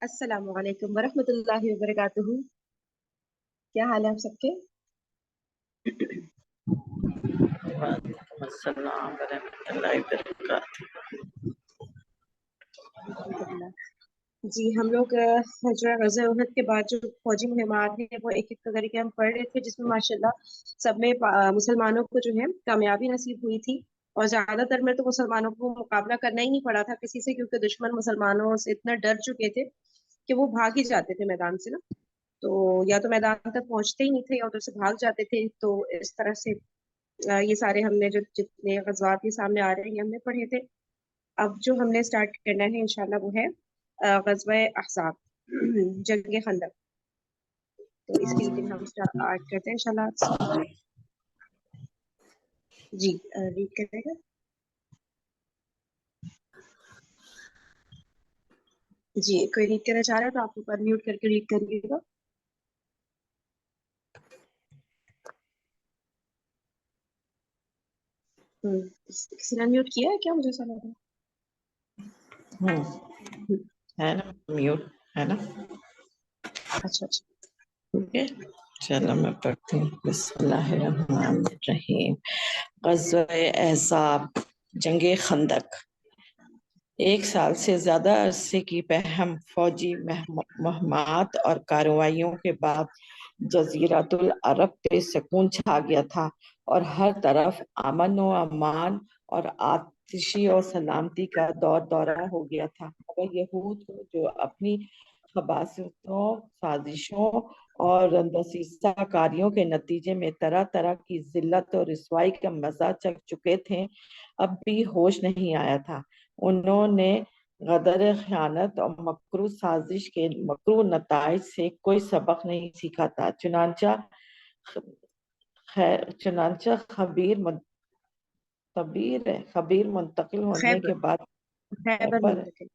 السلام علیکم ورحمۃ اللہ وبرکاتہ. کیا حال ہے آپ سب کے؟ وعلیکم السلام ورحمۃ اللہ وبرکاتہ. الحمدللہ. جی ہم لوگ جو ہے غزوہ احد کے بعد جو فوجی مہمات ہیں وہ ایک ایک کر کے ہم پڑھ رہے تھے، جس میں ماشاءاللہ سب میں مسلمانوں کو جو ہے کامیابی نصیب ہوئی تھی. اور زیادہ تر میں تو مسلمانوں کو مقابلہ کرنا ہی نہیں پڑا تھا کسی سے، کیونکہ دشمن مسلمانوں سے اتنا ڈر چکے تھے کہ وہ بھاگ ہی جاتے تھے میدان سے نا. تو یا تو میدان تک پہنچتے ہی نہیں تھے یا ادھر سے بھاگ جاتے تھے. تو اس طرح سے یہ سارے ہم نے جو جتنے غزوات کے سامنے آ رہے ہیں ہم نے پڑھے تھے. اب جو ہم نے اسٹارٹ کرنا ہے انشاءاللہ وہ ہے غزوہ احزاب، جنگ خندق. تو اس کی ریڈنگ ہم اسٹارٹ کرتے ہیں انشاءاللہ آپ سے. جی ریڈ کرے گا. جی کوئی ریڈ کرنا چاہ رہا ہے تو آپ اوپر میوٹ کر کے ریڈ کریے گا. کسی نے میوٹ کیا ہے کیا؟ مجھے ایسا لگ رہا ہے نا میوٹ ہے نا. اچھا اچھا. ٹھیک ہے چلو میں پڑھتی ہوں. بسم اللہ الرحمن الرحیم. غزوہ احزاب، جنگ خندق. 1 سال سے زیادہ عرصے کی بہم فوجی مہمات اور کارروائیوں کے بعد جزیرۃ العرب پہ سکون چھا گیا تھا اور ہر طرف امن و امان اور آتشی اور سلامتی کا دورہ ہو گیا تھا، مگر یہود جو اپنی خباثتوں، سازشوں اور دسیسہ کاریوں کے نتیجے میں طرح طرح کی ذلت اور رسوائی کا مزہ چکھ چکے تھے، اب بھی ہوش نہیں آیا تھا. انہوں نے غدر، خیانت اور مکروہ سازش کے مکروہ نتائج سے کوئی سبق نہیں سیکھا تھا. چنانچہ خبیر منتقل ہونے کے بعد خیبر منتقل.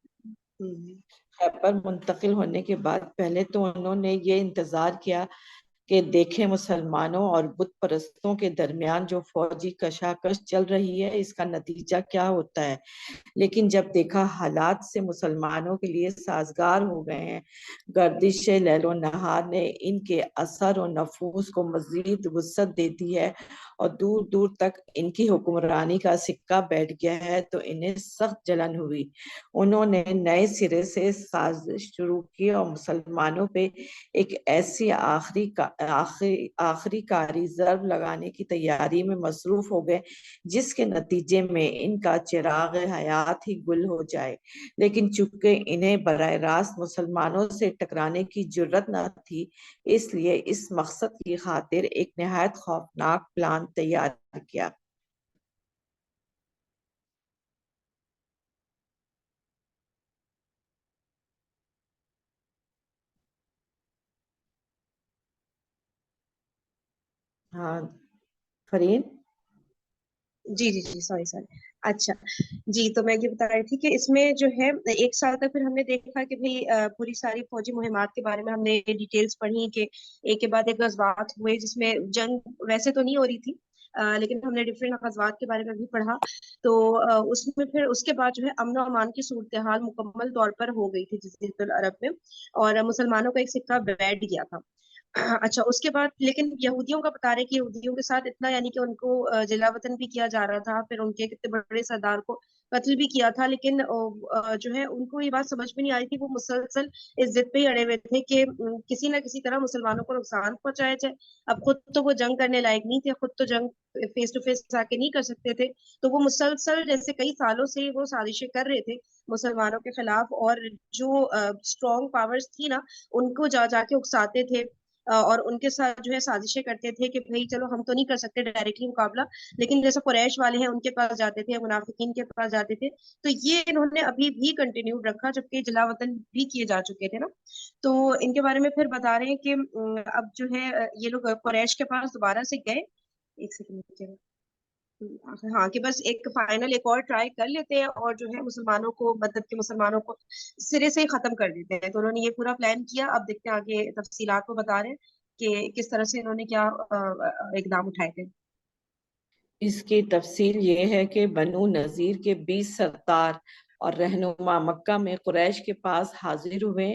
خیبر منتقل ہونے کے بعد پہلے تو انہوں نے یہ انتظار کیا کہ دیکھیں مسلمانوں اور بت پرستوں کے درمیان جو فوجی کشاکش چل رہی ہے اس کا نتیجہ کیا ہوتا ہے. لیکن جب دیکھا حالات سے مسلمانوں کے لیے سازگار ہو گئے ہیں، گردش لیل و نہار نے ان کے اثر و نفوذ کو مزید وسعت دے دی ہے اور دور دور تک ان کی حکمرانی کا سکہ بیٹھ گیا ہے، تو انہیں سخت جلن ہوئی. انہوں نے نئے سرے سے سازش شروع کی اور مسلمانوں پہ ایک ایسی آخری کاری ضرب لگانے کی تیاری میں مصروف ہو گئے جس کے نتیجے میں ان کا چراغ حیات ہی گل ہو جائے. لیکن چونکہ انہیں براہ راست مسلمانوں سے ٹکرانے کی جرت نہ تھی، اس لیے اس مقصد کی خاطر ایک نہایت خوفناک پلان تیار کیا. ہاں فرین. جی جی جی سوری. اچھا جی تو میں یہ بتا رہی تھی کہ اس میں جو ہے 1 سال تک پھر ہم نے دیکھا کہ پوری ساری فوجی مہمات کے بارے میں ہم نے ڈیٹیلز پڑھی کہ ایک کے بعد ایک غزوات ہوئے جس میں جنگ ویسے تو نہیں ہو رہی تھی، لیکن ہم نے ڈفرینٹ غزوات کے بارے میں بھی پڑھا. تو اس میں پھر اس کے بعد جو ہے امن و امان کی صورتحال مکمل طور پر ہو گئی تھی جزیرۃ العرب میں، اور مسلمانوں کا ایک سکہ بیٹھ گیا تھا. اچھا اس کے بعد لیکن یہودیوں کا بتا رہے کہ یہودیوں کے ساتھ اتنا یعنی کہ ان کو جلا وطن بھی کیا جا رہا تھا، پھر ان کے کتنے بڑے سردار کو قتل بھی کیا تھا. لیکن جو ہے ان کو یہ بات سمجھ میں نہیں آئی تھی، وہ مسلسل اس ضد پہ ہی اڑے ہوئے تھے کہ کسی نہ کسی طرح مسلمانوں کو نقصان پہنچایا جائے. اب خود تو وہ جنگ کرنے لائق نہیں تھے، خود تو جنگ فیس ٹو فیس جا کے نہیں کر سکتے تھے، تو وہ مسلسل جیسے کئی سالوں سے وہ سازشیں کر رہے تھے مسلمانوں کے خلاف، اور جو اسٹرانگ پاورز تھی نا ان کو جا جا کے اکساتے تھے اور ان کے ساتھ جو ہے سازشیں کرتے تھے کہ بھائی چلو ہم تو نہیں کر سکتے ڈائریکٹلی مقابلہ، لیکن جیسے قریش والے ہیں ان کے پاس جاتے تھے، منافقین کے پاس جاتے تھے. تو یہ انہوں نے ابھی بھی کنٹینیو رکھا جبکہ جلا وطن بھی کیے جا چکے تھے نا. تو ان کے بارے میں پھر بتا رہے ہیں کہ اب جو ہے یہ لوگ قریش کے پاس دوبارہ سے گئے. ایک سیکنڈ. ہاں کہ بس ایک فائنل ایک اور ٹرائی کر لیتے ہیں اور جو ہے مسلمانوں کو مطلب کہ مسلمانوں کو سرے سے ہی ختم کر دیتے ہیں. تو انہوں نے یہ پورا پلان کیا. اب دیکھتے ہیں آگے تفصیلات کو بتا رہے ہیں کہ کس طرح سے انہوں نے کیا اقدام اٹھائے تھے. اس کی تفصیل یہ ہے کہ بنو نذیر کے 20 سردار اور رہنما مکہ میں قریش کے پاس حاضر ہوئے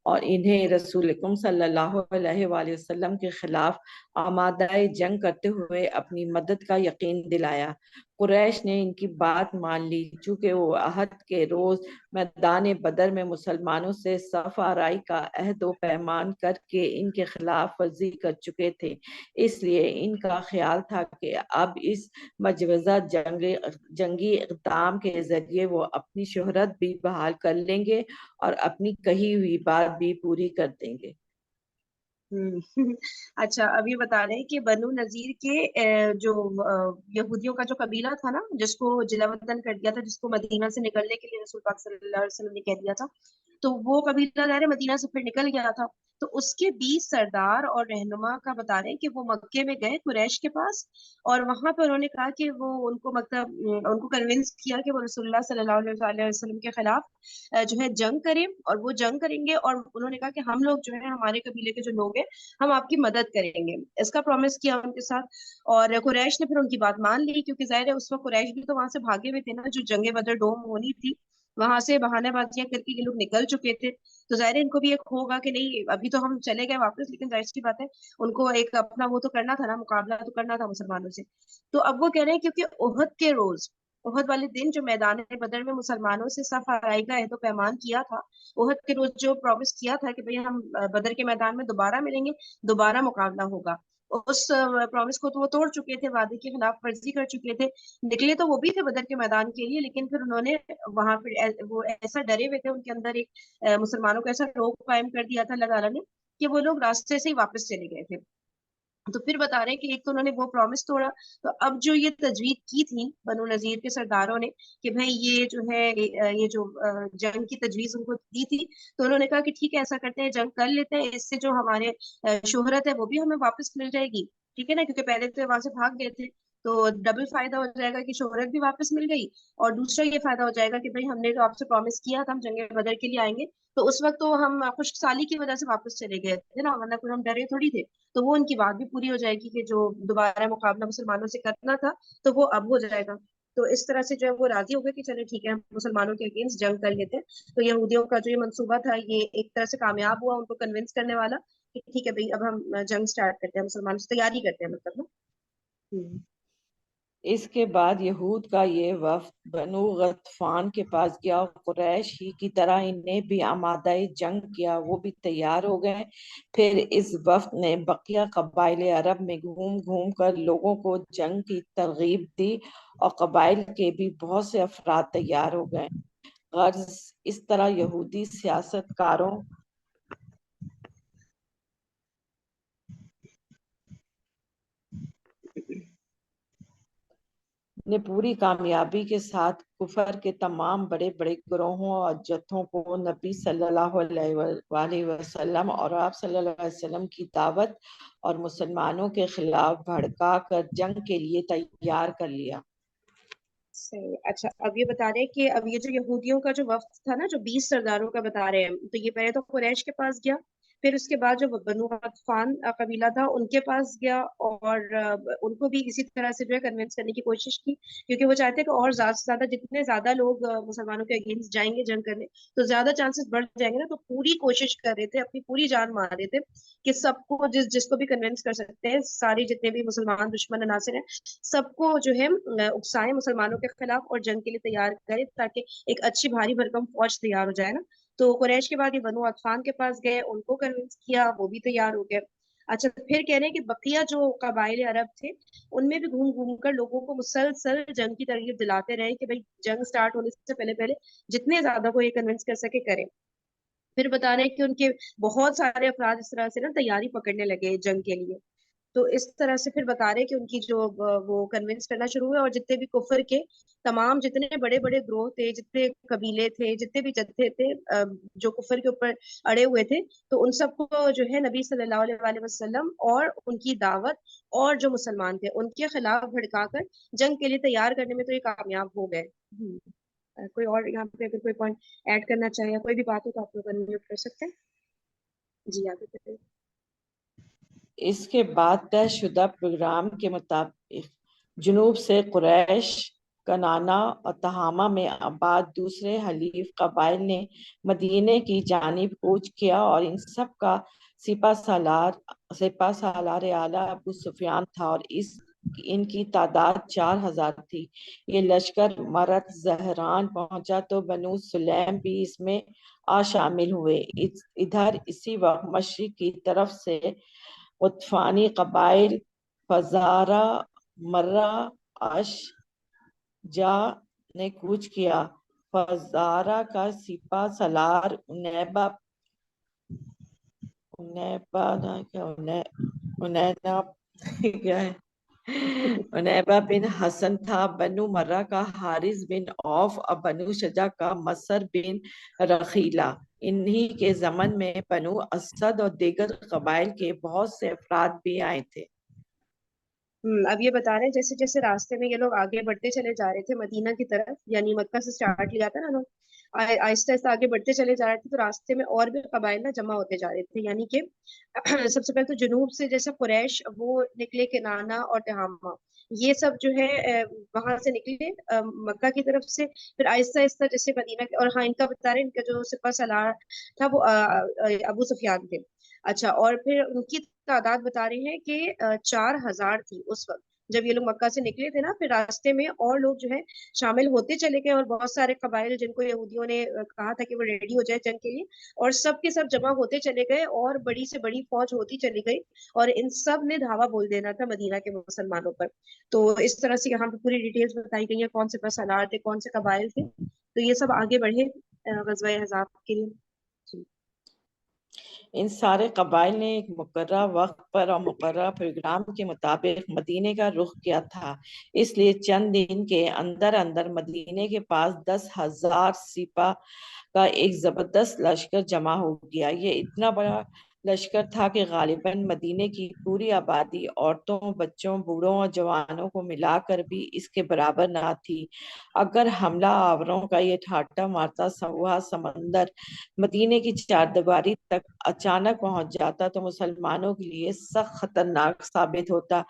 اور انہیں رسول اکرم صلی اللہ علیہ وآلہ وسلم کے خلاف آمادہ جنگ کرتے ہوئے اپنی مدد کا یقین دلایا۔ قریش نے ان کی بات مان لی، چونکہ وہ عہد کے روز میدان بدر میں مسلمانوں سے صف آرائی کا عہد و پیمان کر کے ان کے خلاف ورزی کر چکے تھے، اس لیے ان کا خیال تھا کہ اب اس مجوزہ جنگی اقدام کے ذریعے وہ اپنی شہرت بھی بحال کر لیں گے اور اپنی کہی ہوئی بات بھی پوری کر دیں گے۔ اچھا، اب یہ بتا رہے ہیں کہ بنو نذیر کے جو یہودیوں کا جو قبیلہ تھا نا، جس کو جلا وطن کر دیا تھا، جس کو مدینہ سے نکلنے کے لیے رسول پاک صلی اللہ علیہ وسلم نے کہہ دیا تھا، تو وہ قبیلہ ظاہر مدینہ سے پھر نکل گیا تھا، تو اس کے 20 سردار اور رہنما کا بتا رہے ہیں کہ وہ مکے میں گئے قریش کے پاس، اور وہاں پہ انہوں نے کہا کہ وہ ان کو مطلب ان کو کنونس کیا کہ وہ رسول اللہ صلی اللہ علیہ وسلم کے خلاف جو ہے جنگ کریں، اور وہ جنگ کریں گے، اور انہوں نے کہا کہ ہم لوگ جو ہے ہمارے قبیلے کے جو لوگ ہیں ہم آپ کی مدد کریں گے، اس کا پرومس کیا ان کے ساتھ۔ اور قریش نے پھر ان کی بات مان لی، کیونکہ ظاہر ہے اس وقت قریش بھی تو وہاں سے بھاگے ہوئے تھے نا، جو جنگ بدر ڈوم ہونی تھی وہاں سے بہانے بازیاں کر کے یہ لوگ نکل چکے تھے، تو ظاہر ہے ان کو بھی ایک ہوگا کہ نہیں ابھی تو ہم چلے گئے واپس، لیکن ظاہر سی بات ہے ان کو ایک اپنا وہ تو کرنا تھا نا، مقابلہ تو کرنا تھا مسلمانوں سے۔ تو اب وہ کہہ رہے ہیں کیونکہ احد کے روز، احد والے دن جو میدان بدر میں مسلمانوں سے صف آرائی کا عہد و پیمان کیا تھا، احد کے روز جو پرومس کیا تھا کہ بھئی ہم بدر کے میدان میں دوبارہ ملیں گے، دوبارہ مقابلہ ہوگا، اس پرومس کو تو وہ توڑ چکے تھے، وعدے کی خلاف ورزی کر چکے تھے، نکلے تو وہ بھی تھے بدر کے میدان کے لیے، لیکن پھر انہوں نے وہاں پھر وہ ایسا ڈرے ہوئے تھے، ان کے اندر ایک مسلمانوں کو ایسا روک قائم کر دیا تھا اللہ تعالیٰ نے کہ وہ لوگ راستے سے ہی واپس چلے گئے تھے۔ تو پھر بتا رہے ہیں کہ ایک تو انہوں نے وہ پرومس توڑا، تو اب جو یہ تجویز کی تھی بنو نذیر کے سرداروں نے کہ بھائی یہ جو ہے یہ جو جنگ کی تجویز ان کو دی تھی، تو انہوں نے کہا کہ ٹھیک ہے ایسا کرتے ہیں، جنگ کر لیتے ہیں، اس سے جو ہمارے شہرت ہے وہ بھی ہمیں واپس مل جائے گی، ٹھیک ہے نا، کیونکہ پہلے تو وہاں سے بھاگ گئے تھے، تو ڈبل فائدہ ہو جائے گا کہ شہرت بھی واپس مل گئی، اور دوسرا یہ فائدہ ہو جائے گا کہ بھائی ہم نے جو آپ سے پرومس کیا تھا ہم جنگ بدر کے لیے آئیں گے، تو اس وقت تو ہم خشک سالی کی وجہ سے واپس چلے گئے تھے نا، ورنہ کوئی ہم ڈرے تھوڑی تھے، تو وہ ان کی بات بھی پوری ہو جائے گی کہ جو دوبارہ مقابلہ مسلمانوں سے کرنا تھا تو وہ اب ہو جائے گا۔ تو اس طرح سے جو ہے وہ راضی ہو گئے کہ چلے ٹھیک ہے ہم مسلمانوں کے اگینسٹ جنگ کر لیتے ہیں، تو یہودیوں کا جو یہ منصوبہ تھا یہ ایک طرح سے کامیاب ہوا ان کو کنونس کرنے والا کہ ٹھیک ہے بھائی اب ہم جنگ سٹارٹ کرتے ہیں، مسلمانوں سے تیاری کرتے ہیں مطلب نا۔ اس کے بعد یہود کا یہ وفد بنو غطفان کے پاس گیا اور قریش ہی کی طرح انہیں بھی آمادہ جنگ کیا، وہ بھی تیار ہو گئے۔ پھر اس وفد نے بقیہ قبائل عرب میں گھوم گھوم کر لوگوں کو جنگ کی ترغیب دی اور قبائل کے بھی بہت سے افراد تیار ہو گئے۔ غرض اس طرح یہودی سیاست کاروں نے پوری کامیابی کے ساتھ کفر کے تمام بڑے بڑے گروہوں اور جتھوں کو نبی صلی اللہ علیہ وسلم اور آپ صلی اللہ علیہ وسلم کی دعوت اور مسلمانوں کے خلاف بھڑکا کر جنگ کے لیے تیار کر لیا۔ صحیح۔ اچھا، اب یہ بتا رہے ہیں کہ اب یہ جو یہودیوں کا جو وفد تھا نا، جو 20 سرداروں کا بتا رہے ہیں، تو یہ پہلے تو قریش کے پاس گیا، پھر اس کے بعد جو بنو غطفان قبیلہ تھا ان کے پاس گیا، اور ان کو بھی اسی طرح سے جو ہے کنونس کرنے کی کوشش کی، کیونکہ وہ چاہتے ہیں کہ اور زیادہ سے زیادہ جتنے زیادہ لوگ مسلمانوں کے اگینسٹ جائیں گے جنگ کرنے تو زیادہ چانسز بڑھ جائیں گے نا، تو پوری کوشش کر رہے تھے، اپنی پوری جان مار رہے تھے کہ سب کو جس کو بھی کنونس کر سکتے ہیں، ساری جتنے بھی مسلمان دشمن عناصر ہیں سب کو جو ہے اکسائیں مسلمانوں کے خلاف اور جنگ کے لیے تیار کرے، تاکہ ایک اچھی بھاری بھرکم فوج تیار ہو جائے نا۔ تو قریش کے بعد یہ بنو عطفان کے پاس گئے، ان کو کنونس کیا، وہ بھی تیار ہو گئے۔ اچھا، پھر کہہ رہے ہیں کہ بقیہ جو قبائل عرب تھے ان میں بھی گھوم گھوم کر لوگوں کو مسلسل جنگ کی ترغیب دلاتے رہے کہ بھائی جنگ سٹارٹ ہونے سے پہلے پہلے جتنے زیادہ کو یہ کنونس کر سکے کریں۔ پھر بتا رہے ہیں کہ ان کے بہت سارے افراد اس طرح سے نا تیاری پکڑنے لگے جنگ کے لیے، تو اس طرح سے پھر بتا رہے کہ ان کی جو وہ کنونس کرنا شروع ہوئے، اور جتنے بھی کفر کے تمام جتنے بڑے بڑے گروہ تھے، جتنے قبیلے تھے، جتنے بھی جتھے تھے جو کفر کے اوپر اڑے ہوئے تھے، تو ان سب کو جو ہے نبی صلی اللہ علیہ وسلم اور ان کی دعوت اور جو مسلمان تھے ان کے خلاف بھڑکا کر جنگ کے لیے تیار کرنے میں تو یہ کامیاب ہو گئے۔ کوئی اور یہاں پہ اگر کوئی پوائنٹ ایڈ کرنا چاہے یا کوئی بھی بات ہو تو آپ لوگ انمیوٹ کر سکتے ہیں۔ جی آگے بتائیے۔ اس کے بعد طے شدہ پروگرام کے مطابق جنوب سے قریش کنانا اور تہامہ میں آباد دوسرے حلیف قبائل نے مدینے کی جانب کوچ کیا اور ان سب کا سپہ سالار اعلیٰ ابو سفیان تھا اور ان کی تعداد 4000 تھی۔ یہ لشکر مرت زہران پہنچا تو بنو سلیم بھی اس میں شامل ہوئے۔ ادھر اسی وقت مشرق کی طرف سے غطفانی قبائل فزارہ، مرہ، اشجع نے کوچ کیا۔ فزارہ کا سپہ سالار عنیبہ بن حسن تھا۔ بنو مرہ کا حارث بن عوف اور بنو شجع کا مصر بن رخیلہ۔ انہی کے زمن میں بنو اسد اور دیگر قبائل کے بہت سے افراد بھی آئے تھے۔ اب یہ بتا رہے ہیں جیسے جیسے راستے میں یہ لوگ آگے بڑھتے چلے جا رہے تھے مدینہ کی طرف، یعنی مکہ سے سٹارٹ لیا تھا نا لوگ، آہستہ آہستہ آگے بڑھتے چلے جا رہے تھے، تو راستے میں اور بھی قبائل نا جمع ہوتے جا رہے تھے، یعنی کہ سب سے پہلے تو جنوب سے جیسے قریش وہ نکلے، کنانا اور تہامہ یہ سب جو ہے وہاں سے نکلے مکہ کی طرف سے، پھر آہستہ آہستہ جیسے مدینہ کے، اور ہاں ان کا بتا رہے ہیں ان کا جو سپہ سالار تھا وہ ابو سفیان تھے۔ اچھا، اور پھر ان کی تعداد بتا رہے ہیں کہ 4000 تھی اس وقت جب یہ لوگ مکہ سے نکلے تھے نا۔ پھر راستے میں اور لوگ جو ہے شامل ہوتے چلے گئے، اور بہت سارے قبائل جن کو یہودیوں نے کہا تھا کہ وہ ریڈی ہو جائے جنگ کے لیے، اور سب کے سب جمع ہوتے چلے گئے، اور بڑی سے بڑی فوج ہوتی چلی گئی، اور ان سب نے دھاوا بول دینا تھا مدینہ کے مسلمانوں پر۔ تو اس طرح سے یہاں پہ پوری ڈیٹیلز بتائی گئی ہیں، کون سے سالار تھے، کون سے قبائل تھے، تو یہ سب آگے بڑھے غزوہ احزاب کے لیے۔ جی۔ ان سارے قبائل نے ایک مقررہ وقت پر اور مقررہ پروگرام کے مطابق مدینے کا رخ کیا تھا، اس لیے چند دن کے اندر اندر مدینے کے پاس 10,000 سپاہ کا ایک زبردست لشکر جمع ہو گیا۔ یہ اتنا بڑا لشکر تھا کہ غالباً مدینے کی پوری آبادی عورتوں، بچوں، بوڑھوں اور جوانوں کو ملا کر بھی اس کے برابر نہ تھی۔ اگر حملہ آوروں کا یہ ٹھاٹھا مارتا ہوا سمندر مدینے کی چاردیواری تک اچانک پہنچ جاتا تو مسلمانوں کے لیے سخت خطرناک ثابت ہوتا۔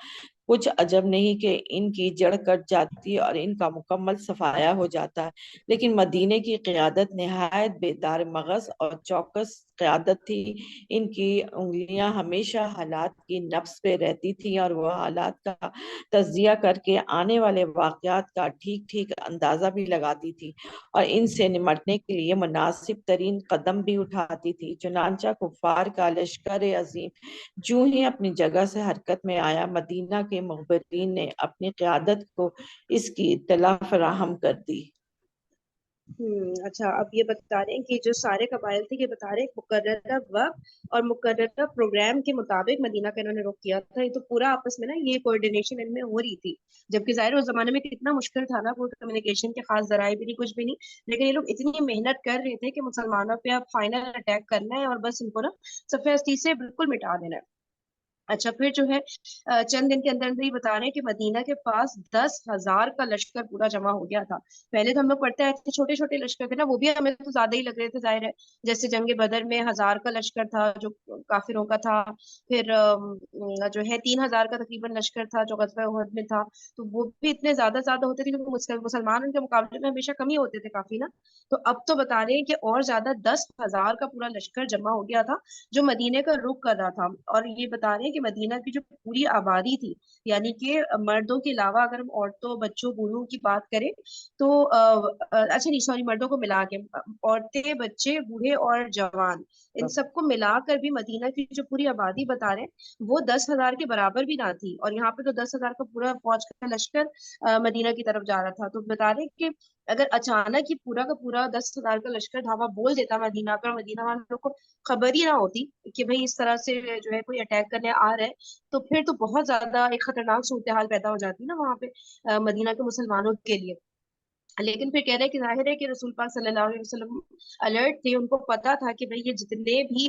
کچھ عجب نہیں کہ ان کی جڑ کٹ جاتی اور ان کا مکمل صفایا ہو جاتا، لیکن مدینے کی قیادت نہایت بیدار مغز اور چوکس قیادت تھی۔ ان کی انگلیاں ہمیشہ حالات کی نبض پہ رہتی تھیں اور وہ حالات کا تجزیہ کر کے آنے والے واقعات کا ٹھیک ٹھیک اندازہ بھی لگاتی تھی اور ان سے نمٹنے کے لیے مناسب ترین قدم بھی اٹھاتی تھی۔ چنانچہ کفار کا لشکر عظیم جو ہی اپنی جگہ سے حرکت میں آیا، مدینہ کے مخبرین نے اپنی قیادت کو اس کی اطلاع فراہم کر دی۔ اچھا، اب یہ بتا رہے ہیں کہ جو سارے قبائل تھے، یہ بتا رہے ہیں مقررہ وقت اور مقررہ پروگرام کے مطابق مدینہ کا انہوں نے رخ کیا تھا۔ یہ تو پورا آپس میں نا یہ کوآرڈینیشن ان میں ہو رہی تھی، جبکہ ظاہر اس زمانے میں کتنا مشکل تھا نا، کوئی کمیونیکیشن کے خاص ذرائع بھی نہیں، کچھ بھی نہیں، لیکن یہ لوگ اتنی محنت کر رہے تھے کہ مسلمانوں پہ اب فائنل اٹیک کرنا ہے اور بس ان کو نا صفحہ ہستی سے بالکل مٹا دینا ہے۔ اچھا، پھر جو ہے چند دن کے اندر اندر ہی بتا رہے ہیں کہ مدینہ کے پاس 10,000 کا لشکر پورا جمع ہو گیا تھا۔ پہلے تو ہم لوگ پڑھتے آئے تھے چھوٹے چھوٹے لشکر تھے نا، وہ بھی ہمیں تو زیادہ ہی لگ رہے تھے ظاہر ہے، جیسے جنگ بدر میں 1000 کا لشکر تھا جو کافروں کا تھا، پھر جو ہے 3000 کا تقریباً لشکر تھا جو غزوہ احد میں تھا، تو وہ بھی اتنے زیادہ زیادہ ہوتے تھے کیونکہ مسلمان ان کے مقابلے میں ہمیشہ کم ہی ہوتے تھے کافی نا۔ تو اب تو بتا رہے ہیں کہ اور زیادہ 10,000 کا پورا لشکر جمع ہو گیا تھا جو مدینے کا رخ کر رہا تھا، اور یہ بتا رہے ہیں کہ مدینہ کی جو پوری آبادی تھی، یعنی کہ مردوں کے علاوہ اگر ہم عورتوں، بچوں، بوڑھوں کی بات کریں تو اچھا نہیں سوری، مردوں کو ملا کے عورتیں، بچے، بوڑھے اور جوان، ان سب کو ملا کر بھی مدینہ کی جو پوری آبادی بتا رہے ہیں وہ 10,000 کے برابر بھی نہ تھی، اور یہاں پہ تو 10,000 کا پورا فوج کا لشکر مدینہ کی طرف جا رہا تھا۔ تو بتا رہے کہ اگر اچانک ہی پورا کا پورا 10,000 کا لشکر دھاوا بول دیتا مدینہ پر، مدینہ والوں کو خبر ہی نہ ہوتی کہ بھئی اس طرح سے جو ہے کوئی اٹیک کرنے آ رہا ہے، تو پھر تو بہت زیادہ ایک خطرناک صورتحال پیدا ہو جاتی نا وہاں پہ مدینہ کے مسلمانوں کے لیے۔ लेकिन फिर कह रहे हैं कि जाहिर है कि रसूल पाक सल्लल्लाहु अलैहि वसल्लम अलर्ट थे, उनको पता था कि भाई ये जितने भी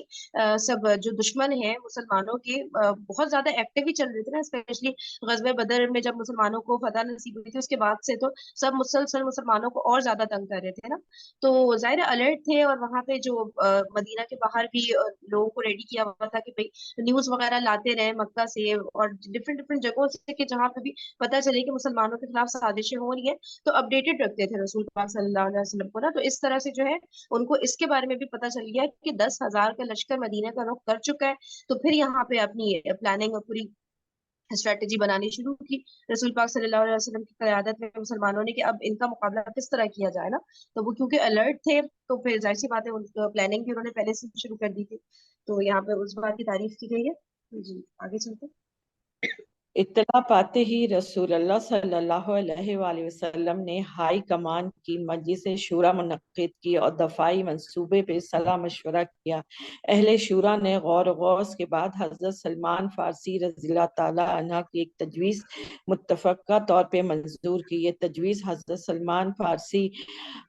सब जो दुश्मन हैं मुसलमानों के बहुत ज्यादा एक्टिव ही चल रहे थे ना, स्पेशली गज़वे बदर में जब मुसलमानों को फतह नसीब हुई थी उसके बाद से तो सब मुसलसल मुसलमानों को और ज्यादा तंग कर रहे थे ना। तो जाहिर है अलर्ट थे, और वहां पे जो मदीना के बाहर भी लोगों को रेडी किया हुआ था कि भाई न्यूज वगैरह लाते रहे मक्का से और डिफरेंट डिफरेंट जगहों से कि जहाँ पे भी पता चले कि मुसलमानों के खिलाफ साजिशें हो रही है तो अपडेटेड रखते थे रसूल पाक सल्लल्लाहु अलैहि वसल्लम को ना। तो इस तरह से जो है उनको इसके बारे में भी पता चल गया कि 10,000 का लश्कर मदीना का रुख कर चुका है। तो फिर यहाँ पे अपनी प्लानिंग और पूरी स्ट्रेटेजी बनानी शुरू की रसूल पाक सल्लल्लाहु अलैहि वसल्लम की क़यादत में मुसलमानों ने कि अब इनका मुकाबला किस तरह किया जाए ना। तो वो क्योंकि अलर्ट थे तो फिर जाहिर सी बात है उनकी प्लानिंग भी उन्होंने पहले से शुरू कर दी थी। तो यहाँ पे उस बात की तारीफ की गई है। जी आगे चलते हैं। इत्तला पाते ही रसूलुल्लाह सल्लल्लाहु अलैहि वसल्लम ने हाई कमान की मजलिस शूरा मुनक्किद की और दफाई मंसूबे पे सलाह मशवरा किया। अहले शूरा ने गौर व गौस के बाद हजरत सलमान फारसी रज़ियल्लाहु ताला अन्हा की एक तजवीज़ मुत्तफ़क़ा तौर पे मंजूर की। ये तजवीज़ हजरत सलमान फारसी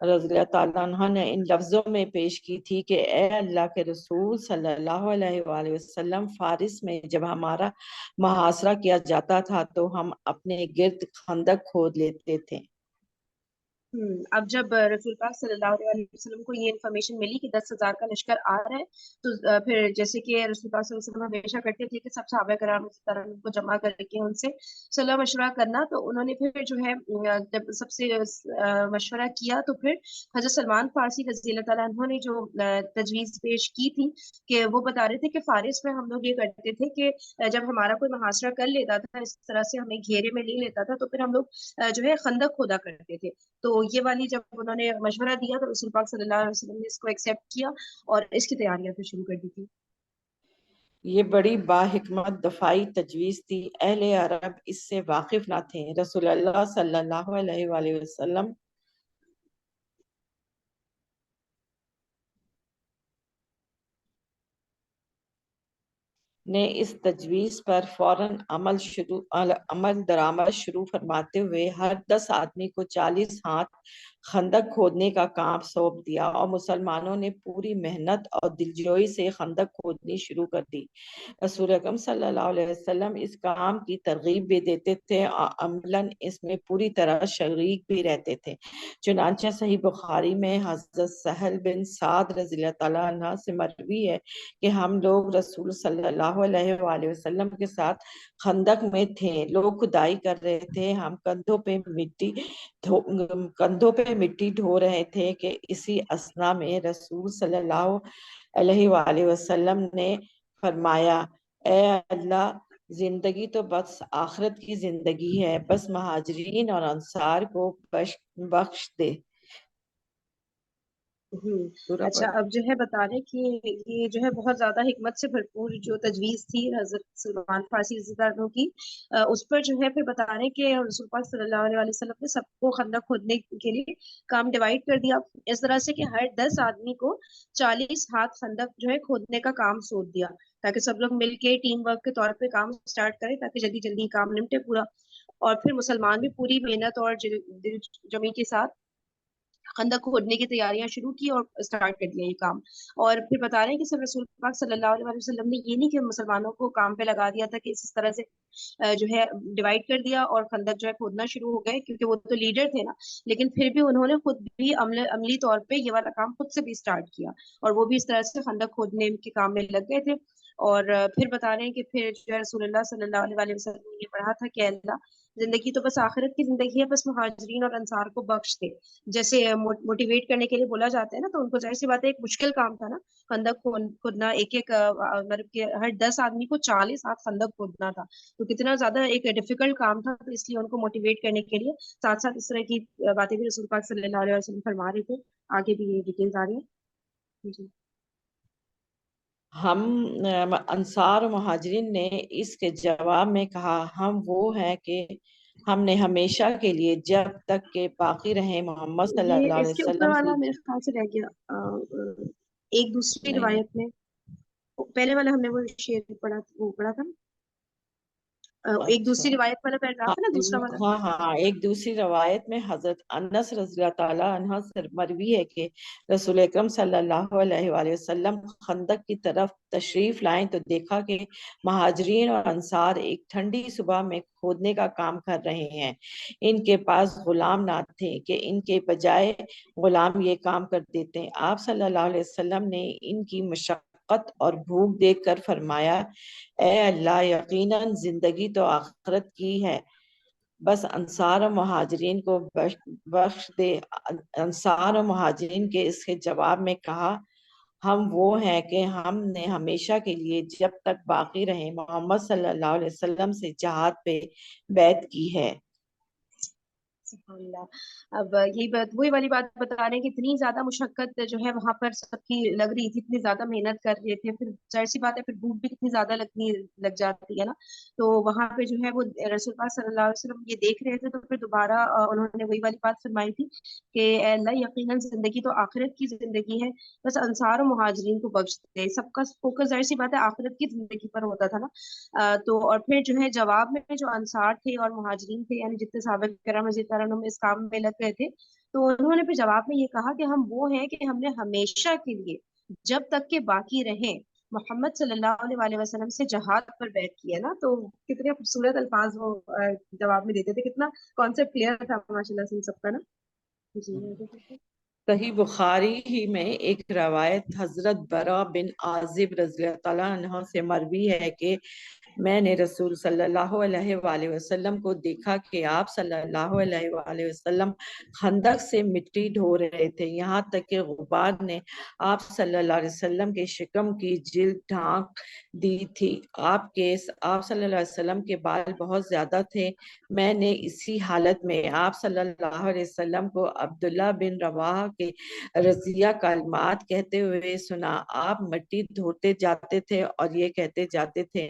रज़ियल्लाहु ताला अन्हा ने इन लफ्ज़ों में पेश की थी कि ए अल्लाह के रसूल सल्लल्लाहु अलैहि वसल्लम, फारिस में जब हमारा मुहासरा किया जाता था तो हम अपने गिर्द खंदक खोद लेते थे। अब जब रसूल पाक सल्लल्लाहु अलैहि वसल्लम को ये इन्फॉर्मेशन मिली कि 10,000 का लश्कर आ रहा है, तो फिर जैसे कि रसूल पाक सल्लल्लाहु अलैहि वसल्लम हमेशा करते थे कि सब सहाबा कराम इस तरह उनको जमा करके उनसे सलाह मशवरा करना। तो उन्होंने फिर जो है जब सबसे मशवरा किया तो फिर हजरत सलमान फारसी रज़ी अल्लाह तआला अन्हु ने जो तजवीज पेश की थी कि वो बता रहे थे कि फारिस में हम लोग ये करते थे कि जब हमारा कोई मुहासरा कर लेता था, इस तरह से हमें घेरे में ले लेता था, तो फिर हम लोग जो है खंदक खोदा करते थे। तो ये वाली जब उन्होंने मशवरा दिया तो रसूल पाक सल्लल्लाहु अलैहि वसल्लम ने इसको एक्सेप्ट किया और इसकी तैयारियां फिर शुरू कर दी थी। ये बड़ी बाहिकमत दफाई तजवीज़ थी। अहले अरब इससे वाकिफ न थे। रसूलुल्लाह सल्लल्लाहु अलैहि वसल्लम ने इस तजवीज़ पर फौरन अमल दरामद शुरू फरमाते हुए हर 10 आदमी को 40 हाथ खंदक खोदने का काम सौंप दिया और मुसलमानों ने पूरी मेहनत और दिलजोई से खंदक खोदनी शुरू कर दी। रसूल अकरम सल्लल्लाहु अलैहि वसल्लम इस काम की तरगीब भी देते थे और अमलन इसमें पूरी तरह शरीक भी रहते थे। चुनांचे सही बुखारी में हज़रत सहल बिन साद रज़ियल्लाहु ताला अन्हा से मरवी है कि हम लोग रसूल सल्लल्लाहु अलैहि वसल्लम के साथ खंदक में थे। लोग खुदाई कर रहे थे, हम कंधों पे मिट्टी ढो रहे थे कि इसी असना में रसूल सल्लल्लाहु अलैहि वसल्लम ने फरमाया, ए अल्लाह, जिंदगी तो बस आखिरत की जिंदगी है, बस महाजरीन और अंसार को बख्श दे। पूरा अच्छा, पढ़। अब जो है बता रहे कि ये जो है बहुत ज्यादा हिकमत से भरपूर जो तजवीज थी हजरत सलमान फारसी रज़ी अल्लाह अन्हु की, उस पर जो है फिर बता रहे कि रसूल पाक सल्लल्लाहु अलैहि वसल्लम ने सबको खंदक खोदने के लिए काम डिवाइड कर दिया इस तरह से कि हर 10 आदमी को 40 हाथ खंदक जो है खोदने का काम सौंप दिया, ताकि सब लोग मिलके टीम वर्क के तौर पे काम स्टार्ट करें ताकि जल्दी जल्दी काम निपटे पूरा। और फिर मुसलमान भी पूरी मेहनत और दिल जमी के साथ खंदक खोदने की तैयारियां शुरू की और स्टार्ट कर दिया ये काम। और फिर बता रहे हैं कि सब रसूल पाक सल्लल्लाहु अलैहि वसल्लम ने ये नहीं कि मुसलमानों को काम पे लगा दिया था कि इस तरह से जो है डिवाइड कर दिया और खंदक जो है खोदना शुरू हो गए, क्योंकि वो तो लीडर थे ना। लेकिन फिर भी उन्होंने खुद भी अमली तौर पे ये वाला काम खुद से भी स्टार्ट किया और वो भी इस तरह से खंदक खोदने के काम में लग गए थे। और फिर बता रहे हैं कि फिर जो है रसूलुल्लाह सल्लल्लाहु अलैहि वसल्लम ने ये पढ़ा था कि अल्लाह, जिंदगी तो बस आखिरत की जिंदगी है, बस मुहाजिरीन और अंसार को बख्श दे। जैसे मोटिवेट करने के लिए बोला जाता है ना, तो उनको जाहिर सी बात है एक मुश्किल काम था ना खंदक खोदना। एक एक मतलब कि हर 10 आदमी को 40 हाथ खंदक खोदना था, तो कितना ज्यादा एक डिफिकल्ट काम था। तो इसलिए उनको मोटिवेट करने के लिए साथ साथ इस तरह की बातें भी रसूल पाक सल्लल्लाहु अलैहि वसल्लम फरमा रहे थे। आगे भी ये डिटेल्स आ रही है जी। हम अंसार और मुहाजिरीन ने इसके जवाब में कहा, हम वो हैं कि हमने हमेशा के लिए जब तक के बाकी रहे मोहम्मद ये सल्लल्लाहु अलैहि इसके ऊपर वसल्लम वाला से। मेरे ख्याल से रह गया एक दूसरी नहीं, रिवायत में। पहले वाला हमने वो शेर पढ़ा, वो पढ़ा था ना। एक अच्छा। दूसरी रिवायत वाला पैराग्राफ हाँ है ना, दूसरा वाला। हाँ हाँ, एक दूसरी रवायत में हजरत अनस रज़ी अल्लाह ताला अन्हा से मरवी है कि रसूल अकरम सल्लल्लाहु अलैहि वसल्लम खंदक की तरफ तशरीफ लाए तो देखा कि महाजरीन और अंसार एक ठंडी सुबह में खोदने का काम कर रहे हैं। इनके पास गुलाम ना थे कि इनके बजाय गुलाम ये काम कर देते। आप सल्लल्लाहु अलैहि वसल्लम ने इनकी मशक्कत और भूख देखकर फरमाया, ए अल्लाह, यकीनन जिंदगी तो आखिरत की है, बस अंसार और मुहाजिरीन को बख्श दे। अंसार और मुहाजिरीन के इसके जवाब में कहा, हम वो हैं कि हमने हमेशा के लिए जब तक बाकी रहे मोहम्मद सल्लल्लाहु अलैहि वसल्लम से जहाद पे बैत की है। सुभानअल्लाह। अब यही बात, वही वाली बात बता रहे हैं कि इतनी ज्यादा मुशक्कत जो है वहां पर सबकी लग रही थी, इतनी ज्यादा मेहनत कर रहे थे, फिर जाहिर सी बात है फिर भूख भी कितनी ज्यादा लगनी लग जाती है ना। तो वहां पे जो है वो रसूल पाक सल्लल्लाहु अलैहि वसल्लम ये देख रहे थे, तो फिर दोबारा उन्होंने वही वाली बात फरमाई थी कि "ऐ अल्लाह, यकीनन जिंदगी तो आखिरत की जिंदगी है, बस अंसार और मुहाजिरीन को बख्श दे"। सबका फोकस जाहिर सी बात है आखिरत की जिंदगी पर होता था ना। तो और फिर जो है जवाब में जो अंसार थे और मुहाजिरीन थे, यानी जितने सहाबा किराम रज़ी अल्लाह अन्हुम इस काम में लग गए थे, तो उन्होंने फिर जवाब में ये कहा कि हम वो हैं कि हमने हमेशा के लिए जब तक के बाकी रहे मोहम्मद सल्लल्लाहु अलैहि वसल्लम से जहाद पर बैत किया ना। तो कितने खूबसूरत अल्फाज वो जवाब में देते थे, कितना कॉन्सेप्ट क्लियर था माशाल्लाह से इन सबका ना। जी। सही बुखारी ही में एक रवायत हजरत बरा बिन आजिब रज़ी अल्लाह ताला अन्हा से मरवी है कि मैंने रसूल सल्लल्लाहु अलैहि वसल्लम को देखा कि आप सल्लल्लाहु अलैहि वसल्लम खंदक से मिट्टी ढो रहे थे, यहाँ तक कि गुबार ने आप सल्लल्लाहु अलैहि वसल्लम के शिकम की जिल्द ढांक दी थी। आप सल्लल्लाहु अलैहि वसल्लम के बाल बहुत ज्यादा थे। मैंने इसी हालत में आप सल्लल्लाहु अलैहि वसल्लम को अब्दुल्ला बिन रवाह के रजिया कलमात कहते हुए सुना। आप मिट्टी धोते जाते थे और ये कहते जाते थे,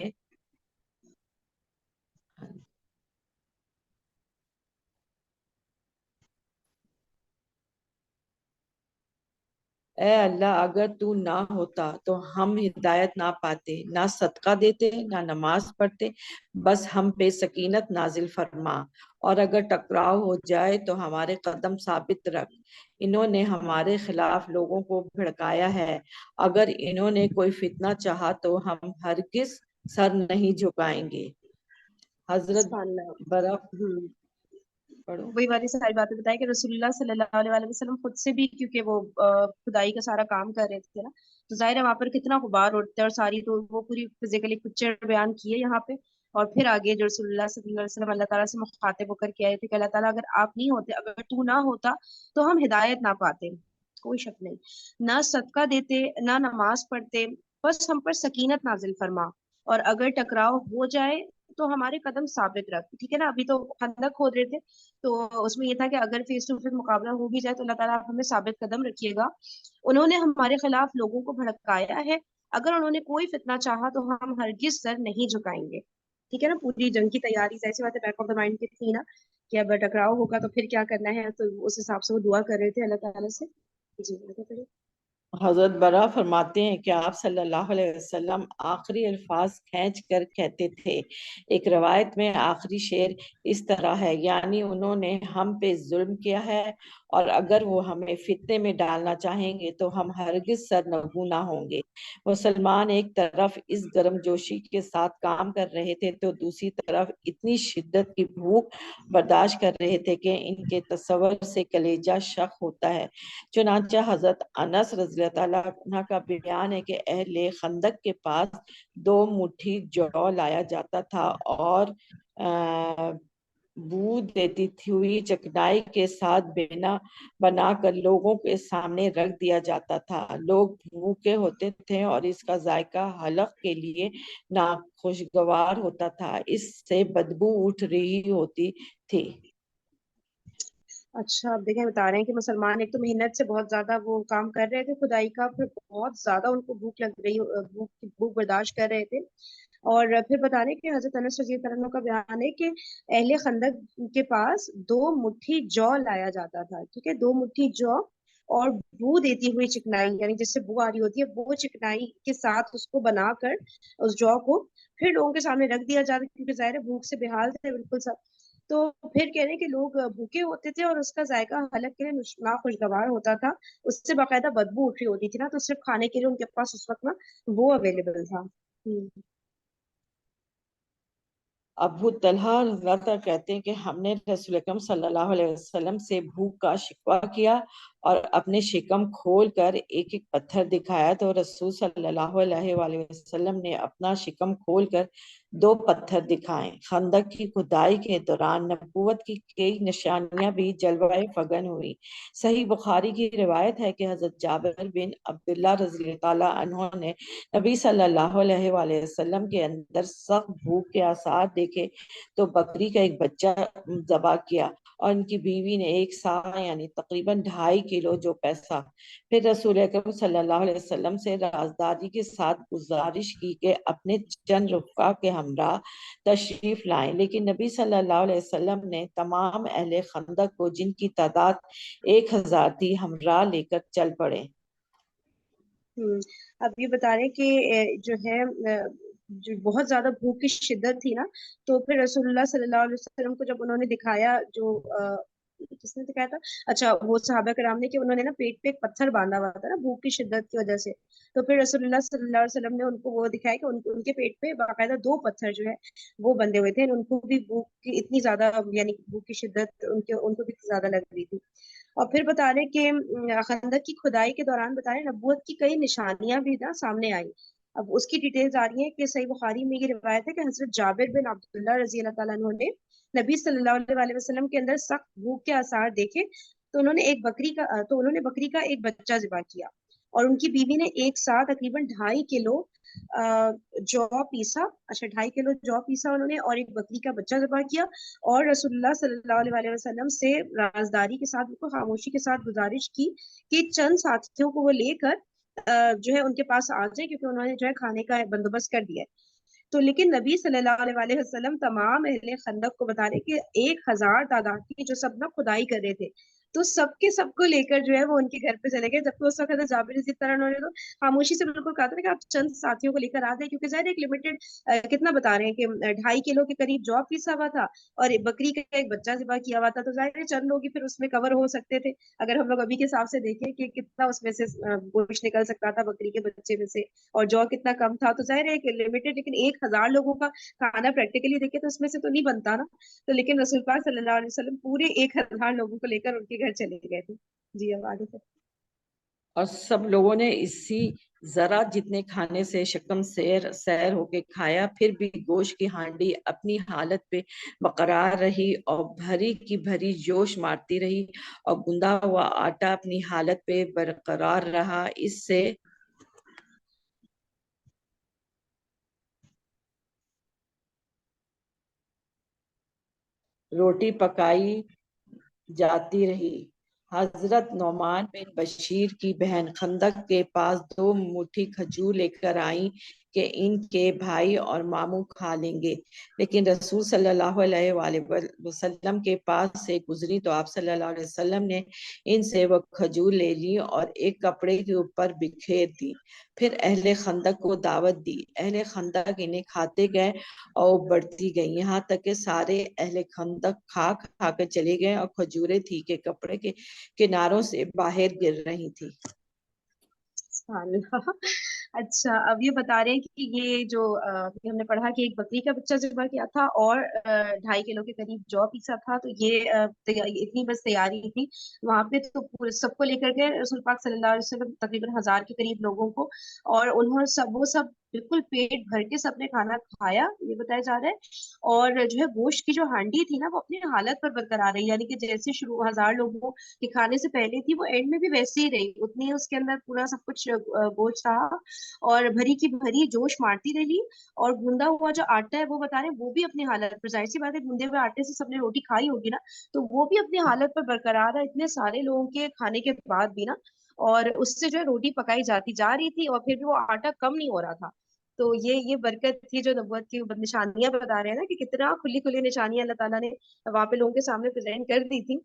ए अल्लाह, अगर तू ना होता तो हम हिदायत ना पाते, ना सदका देते, ना नमाज पढ़ते, बस हम पे सकीनत नाजिल फरमा, और अगर टकराव हो जाए तो हमारे कदम साबित रख। इन्होंने हमारे खिलाफ लोगों को भड़काया है, अगर इन्होंने कोई फितना चाहा तो हम हरगिज सर नहीं झुकाएंगे। हजरत सुभान अल्लाह। बर्फ हम्म। पढ़ो। वही वाली सारी बातें बताई कि रसूलुल्लाह सल्लल्लाहु अलैहि वसल्लम खुद से भी, क्योंकि वो खुदाई का सारा काम कर रहे थे ना, तो जाहिर है वहां पर कितना गुबार उड़ता है, और सारी तो वो पूरी फिजिकली पिक्चर बयान की है यहाँ पे। और फिर आगे जो रसूलुल्लाह सल्लल्लाहु अलैहि वसल्लम अल्लाह ताला से मुखातिब होकर के आए थे कि अल्लाह ताला, अगर आप नहीं होते, अगर तू ना होता, तो हम हिदायत ना पाते, कोई शक नहीं, ना सदका देते, ना नमाज पढ़ते, बस हम पर सकीनत नाजिल फरमा, और अगर टकराव हो जाए तो हमारे कदम साबित रख। ठीक है ना, अभी तो खंदक खोद रहे थे, तो उसमें ये था कि अगर फेस टू फेस मुकाबला हो भी जाए तो अल्लाह ताला आप हमें साबित कदम रखिएगा। उन्होंने हमारे खिलाफ लोगों को भड़काया है, अगर उन्होंने कोई फितना चाहा तो हम हरगिज सर नहीं झुकाएंगे। ठीक है ना, पूरी जंग की तैयारी ऐसी बात है बैक ऑफ द माइंड की थी ना, कि अब टकराव होगा तो फिर क्या करना है, तो उस हिसाब से वो दुआ कर रहे थे अल्लाह ताला से। जी बताइए। हजरत बरा फरमाते हैं कि आप सल्लल्लाहु अलैहि वसल्लम आखिरी अल्फाज खींच कर कहते थे। एक रवायत में आखिरी शेर इस तरह है, यानी उन्होंने हम पे जुल्म किया है, और अगर वो हमें फितने में डालना चाहेंगे तो हम हरगिज सरनगू ना होंगे। मुसलमान एक तरफ इस गर्मजोशी के साथ काम कर रहे थे तो दूसरी तरफ इतनी शिद्दत की भूख बर्दाश्त कर रहे थे कि इनके तसव्वुर से कलेजा शक होता है। चुनांचे हजरत अनस रज़ी अल्लाह अन्हा का बयान है कि अहले खंदक के पास 2 मुट्ठी जौ लाया जाता था और बू देती हुई चकनाई के साथ बेना बनाकर लोगों के सामने रख दिया जाता था। लोग भूखे होते थे और इसका जायका हलक के लिए नाखुशगवार होता था, इससे बदबू उठ रही होती थी। अच्छा, अब देखिए बता रहे हैं कि मुसलमान एक तो मेहनत से बहुत ज्यादा वो काम कर रहे थे खुदाई का, फिर बहुत ज्यादा उनको भूख लग रही, भूख भूख बर्दाश्त कर रहे थे। और फिर बता रहे हैं कि हजरत अनस रज़ी अल्लाह अन्हु का बयान है कि अहले खंदक के पास 2 मुट्ठी जौ लाया जाता था। ठीक है, 2 मुट्ठी जौ, اور बू देती हुई चिकनाई, यानी जिससे बू आ रही होती है, वो चिकनाई के साथ उसको बनाकर उस जौ को फिर लोगों के सामने रख दिया जाता, क्योंकि जाहिर है भूख से बेहाल थे बिल्कुल सब। तो फिर कह रहे हैं कि लोग भूखे होते थे और उसका जायका हलक के लिए नाखुशगवार होता था, उससे बाकायदा बदबू उठ रही होती थी ना, तो सिर्फ खाने के लिए उनके पास उस वक्त ना वो अवेलेबल था। अबू तलहा रज़ियल्लाहु कहते हैं कि हमने रसूल अकरम सल्लल्लाहु अलैहि वसल्लम से भूख का शिकवा किया और अपने शिकम खोल कर एक एक पत्थर दिखाया, तो रसूल सल्लल्लाहु अलैहि वसल्लम ने अपना शिकम खोल कर दो पत्थर दिखाए। खंदक की खुदाई के दौरान नबूवत की कई निशानियां भी जलवाए फगन हुई। सही बुखारी की रिवायत है कि हजरत जाबिर बिन अब्दुल्लाह रज़ियल्लाहु अन्हु ने नबी सल्लल्लाहु अलैहि वसल्लम के अंदर सख्त भूख के आसार देखे तो बकरी का एक बच्चा ज़बा किया और उनकी बीवी ने एक सा यानी तकरीबन 2.5 किलो जो पैसा फिर रसूल अकरम सल्लल्लाहु अलैहि वसल्लम से राजदारी के साथ गुजारिश की कि अपने चंद रुफ़ा के हमरा तशरीफ लाएं, लेकिन नबी सल्लल्लाहु अलैहि वसल्लम ने तमाम अहले खंदक को, जिनकी तादाद 1000 थी, हमरा लेकर चल पड़े। अब ये बता रहे हैं कि जो है जो बहुत ज्यादा भूख की शिद्दत थी ना, तो फिर रसूलुल्लाह सल्लल्लाहु अलैहि वसल्लम को जब उन्होंने दिखाया, जो किसने दिखाया था, अच्छा वो सहाबा कराम ने, कि उन्होंने ना पेट पे एक पत्थर बांधा हुआ था ना भूख की शिद्दत की वजह से, तो फिर रसूलुल्लाह सल्लल्लाहु अलैहि वसल्लम ने उनको वो दिखाया कि उनके पेट पे बाकायदा दो पत्थर जो है वो बंधे हुए थे, उनको भी भूख की इतनी ज्यादा, यानी भूख की शिद्दत उनको भी ज्यादा लग रही थी। और फिर बता रहे कि खंदक की खुदाई के दौरान बता रहे नबूवत की कई निशानियां भी ना सामने आई। अब उसकी डिटेल्स आ रही है कि सही बुखारी में ये रिवायत है कि हजरत जाबिर बिन अब्दुल्लाह रजी अल्लाह तआला अन्हु ने नबी सल्लल्लाहु अलैहि वसल्लम के अंदर सख्त भूख के आसार देखे, तो उन्होंने बकरी का एक बच्चा ज़िबा किया और उनकी बीवी ने एक साथ तकरीबन 2.5 किलो जौ पीसा, अच्छा 2.5 किलो जौ पीसा उन्होंने, और एक बकरी का बच्चा ज़िबा किया, और रसूलुल्लाह सल्लल्लाहु अलैहि वसल्लम से राजदारी के साथ, उनको खामोशी के साथ गुजारिश की कि चंद साथियों को वो लेकर जो है उनके पास आ जाए, क्योंकि उन्होंने जो है खाने का बंदोबस्त कर दिया है। तो लेकिन नबी सल्लल्लाहु अलैहि वसल्लम तमाम अहले खंदक को बता रहे कि 1000 तादाद की जो सब ना खुदाई कर रहे थे, तो सबके सबको लेकर जो है वो उनके घर पे चले गए, जबकि उस वक्त जाबिर इसी तरह उन्होंने तो खामोशी से बिल्कुल कहा था कि आप चंद साथियों को लेकर आ गए, क्योंकि जाहिर एक लिमिटेड, कितना बता रहे हैं कि 2.5 किलो के करीब जौ पीसा हुआ था और एक बकरी का एक बच्चा ज़िबा किया हुआ था, तो जाहिर है चंद लोग ही फिर उसमें कवर हो सकते थे। अगर हम लोग अभी के हिसाब से देखें कि कितना उसमें से गोश्त निकल सकता था बकरी के बच्चे में से, और जौ कितना कम था, तो जाहिर है एक लिमिटेड, लेकिन 1000 लोगों का खाना प्रैक्टिकली देखे तो उसमें से तो नहीं बनता ना। तो लेकिन रसूल पाक सल्लल्लाहु अलैहि वसल्लम पूरे 1000 लोगों को लेकर उनके घर चले गए थे। जी अब आगे से। और सब लोगों ने इसी जरा जितने खाने से शक्म सैर सैर होके खाया, फिर भी गोश्त की हांडी अपनी हालत पे बरकरार रही और भरी की भरी जोश मारती रही, और गुंदा हुआ आटा अपनी हालत पे बरकरार रहा। इससे रोटी पकाई जाती रही। हजरत नौमान बिन बशीर की बहन खंदक के पास 2 मुट्ठी खजूर लेकर आई कि इनके भाई और मामू खा लेंगे, लेकिन रसूल सल्लल्लाहु अलैहि वसल्लम के पास से गुजरी तो आप सल्लल्लाहु अलैहि वसल्लम ने इनसे वो खजूर ले ली और एक कपड़े के ऊपर बिखेर दी। फिर अहले खंदक को दावत दी। अहले खंदक इन्हें खाते गए और बढ़ती गई, यहाँ तक कि सारे अहले खंदक खा खा के चले गए और खजूरें थी कि कपड़े के किनारों से बाहर गिर रही थी। सुभान। अच्छा अब ये बता रहे हैं कि ये जो अभी हमने पढ़ा कि एक बकरी का बच्चा ज़िबा किया था और 2.5 किलो के करीब जौ पीसा था, तो ये इतनी बस तैयारी थी वहां पे, तो पूरे सबको लेकर गए रसूल पाक सल्लल्लाहु अलैहि वसल्लम, तकरीबन 1000 के करीब लोगों को, और उन्होंने वो सब बिल्कुल पेट भर के सबने खाना खाया, ये बताया जा रहा है। और जो है गोश्त की जो हांडी थी ना वो अपनी हालत पर बरकरार रही, यानी कि जैसे शुरू 1000 लोगों के खाने से पहले थी, वो एंड में भी वैसे ही रही, उतनी ही उसके अंदर पूरा सब कुछ गोश्त था, और भरी की भरी जोश मारती रही। और गूंदा हुआ जो आटा है वो बता रहे हैं वो भी अपनी हालत पर, जाहिर सी बात है गूंदे हुए आटे से सबने रोटी खाई होगी ना, तो वो भी अपनी हालत पर बरकरार है इतने सारे लोगों के खाने के बाद भी ना, और उससे जो है रोटी पकाई जाती जा रही थी और फिर भी वो आटा कम नहीं हो रहा था। तो ये बरकत थी जो नबूवत की निशानियां बता रहे हैं ना, कि कितना खुली खुली निशानियां अल्लाह ताला ने वहां पे लोगों के सामने प्रेजेंट कर दी थी।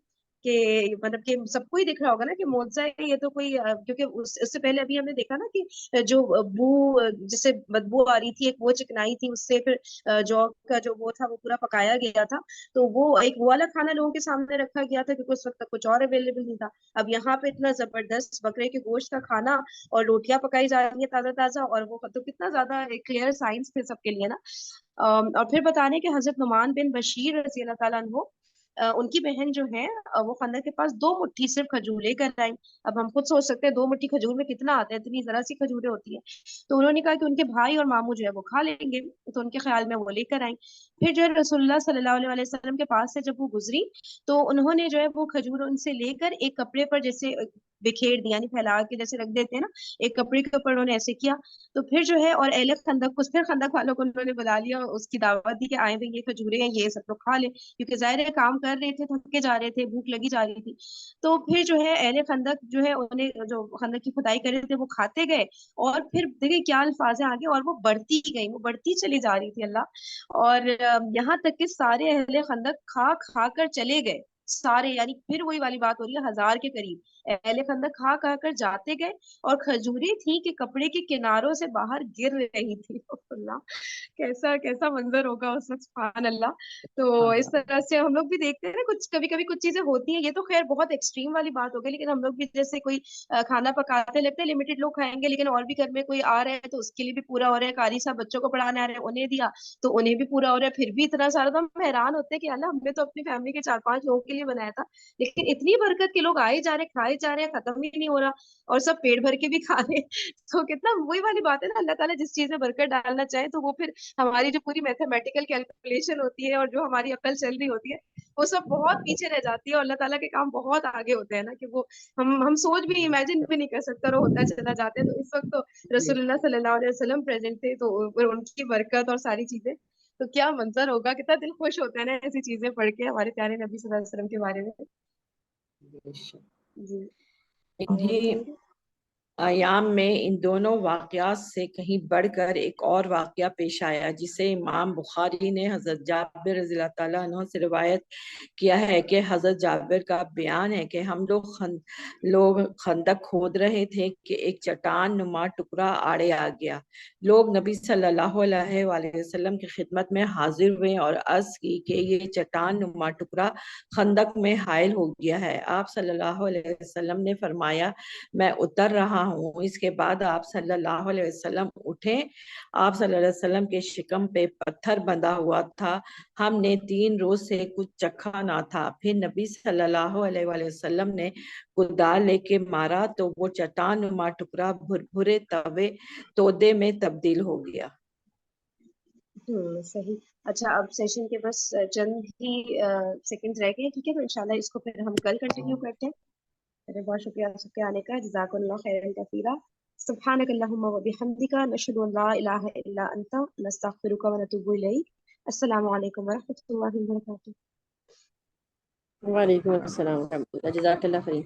کہ مطلب کہ सबको ही दिख रहा होगा ना कि मौजज़ा है ये तो कोई क्योंकि उससे पहले अभी हमने देखा ना कि जो बू जिससे बदबू आ रही थी, एक वो चिकनाई थी, उससे फिर जौ का जो वो था वो पूरा पकाया गया था, तो वो एक वो वाला खाना लोगों के सामने रखा गया था क्योंकि उस वक्त तक कुछ और अवेलेबल नहीं था। अब यहाँ पे इतना जबरदस्त बकरे के गोश्त का खाना और रोटियां पकाई जा रही है ताजा ताजा, और वो तो कितना ज्यादा क्लियर साइंस थे सबके लिए ना। और फिर बताने कि हजरत नुमान बिन बशीर रजी अल्लाह ताला अन्हो, उनकी बहन जो है वो खंदक के पास 2 मुट्ठी सिर्फ खजूर लेकर आई। अब हम खुद सोच सकते हैं 2 मुट्ठी खजूर में कितना आता है, इतनी जरा सी खजूरें होती है। तो उन्होंने कहा कि उनके भाई और मामू जो है वो खा लेंगे, तो उनके ख्याल में वो लेकर आई। फिर जो है रसूलुल्लाह सल्लल्लाहु अलैहि वसल्लम के पास से जब वो गुजरी, तो उन्होंने जो है वो खजूर उनसे लेकर एक कपड़े पर जैसे बिखेर दिया, यानी फैला के जैसे रख देते हैं ना, एक कपड़े के ऊपर उन्होंने ऐसे किया। तो फिर जो है और अहले खंदक को, फिर खंदक वालों को उन्होंने बुला लिया, उसकी दावत दी कि आए भाई ये खजूरें हैं, ये सब लोग खा ले, क्योंकि जाहिर है काम कर रहे थे, थके जा रहे थे, भूख लगी जा रही थी। तो फिर जो है अहले खंदक जो है उन्हें जो खंदक की खुदाई कर रहे थे वो खाते गए, और फिर देखिए क्या अल्फाज है आगे, और वो बढ़ती गई, वो बढ़ती चली जा रही थी अल्लाह। और यहाँ तक कि सारे अहले खंदक खा खा कर चले गए सारे, यानी फिर वही वाली बात हो रही है, 1000 के करीब अहले खंदक खा खा कर जाते गए, और खजूरें थी कि कपड़े के किनारों से बाहर गिर रही थी। अल्लाह, कैसा कैसा मंजर होगा उस वक्त, सुभान अल्लाह। तो इस तरह से हम लोग भी देखते हैं ना, कुछ कभी कभी कुछ चीजें होती हैं, ये तो खैर बहुत एक्सट्रीम वाली बात हो गई, लेकिन हम लोग भी जैसे कोई खाना पकाते लगता है लिमिटेड लोग खाएंगे, लेकिन और भी घर में कोई आ रहा है तो उसके लिए भी पूरा हो रहा है, कारी साहब बच्चों को पढ़ाने आ रहे हैं उन्हें दिया तो उन्हें भी पूरा हो रहा है, फिर भी इतना सारा, तो हम हैरान होते हैं कि अल्लाह हमने तो अपनी फैमिली के 4-5 लोगों के लिए बनाया था, लेकिन इतनी बरकत के लोग आए जा रहे, खाए जा रहे हैं, खत्म ही नहीं हो रहा, और सब पेट भर के भी खा रहे हैं। तो कितना वही वाली बात है ना, अल्लाह ताला जिस चीज में बरकत डालना चाहे तो वो फिर हमारी जो पूरी मैथमेटिकल कैलकुलेशन होती है और जो हमारी अकल चल रही होती है वो सब बहुत पीछे रह जाती है, और अल्लाह ताला के काम बहुत आगे होते हैं ना, कि वो हम सोच भी इमेजिन भी नहीं कर सकते, और वो होता चला जाता है। तो इस वक्त तो रसूलुल्लाह सल्लल्लाहु अलैहि वसल्लम प्रेजेंट थे, तो उनकी बरकत और सारी चीजें, तो क्या मंजर होगा, कितना दिल खुश होता है ना ऐसी चीजें पढ़ के हमारे प्यारे नबी सल्लल्लाहु अलैहि वसल्लम के बारे में। जी, और इन्हीं बताइए। आयाम में इन दोनों वाकयात से कहीं बढ़कर एक और वाकया पेश आया, जिसे इमाम बुखारी ने हजरत जाबिर रज़ियल्लाहु ताला अन्हु से रिवायत किया है कि हजरत जाबिर का बयान है कि हम लोग खंदक खोद रहे थे कि एक चट्टान नुमा टुकड़ा आड़े आ गया। लोग नबी सल्लल्लाहु अलैहि वसल्लम की खिदमत में हाजिर हुए और अर्ज की कि ये चट्टान नुमा टुकड़ा खंदक में हायल हो गया है। आप सल्लल्लाहु अलैहि वसल्लम ने फरमाया, मैं उतर रहा हूँ। इसके बाद आप सल्लल्लाहु अलैहि वसल्लम उठे। आप सल्लल्लाहु अलैहि वसल्लम के शिकम पे पत्थर बंधा हुआ था। हमने 3 रोज से कुछ चखा ना था। फिर नबी सल्लल्लाहु अलैहि वसल्लम ने कुदाल लेके मारा तो वो चट्टान नुमा टुकड़ा भुरभुरे तोदे में तब्दील हो गया। सही। अच्छा, अब सेशन के बस चंद ही सेकंड्स रह गए, ठीक है, तो इंशाल्लाह इसको फिर हम कल कंटिन्यू करते हैं। अरे बहुत शुक्रिया सबके आने का, जज़ाकल्लाह खैरन कसीरा। सुब्हानक अल्लाहुम्मा व बिहम्दिका नशहदु अन ला इलाहा इल्ला अंता नस्तगफिरुका व नतूबु इलैक। अस्सलामु अलैकुम व रहमतुल्लाहि व बरकातुहू। वालेकुम अस्सलाम व रहमतुल्लाह। जज़ाकल्लाह खैर।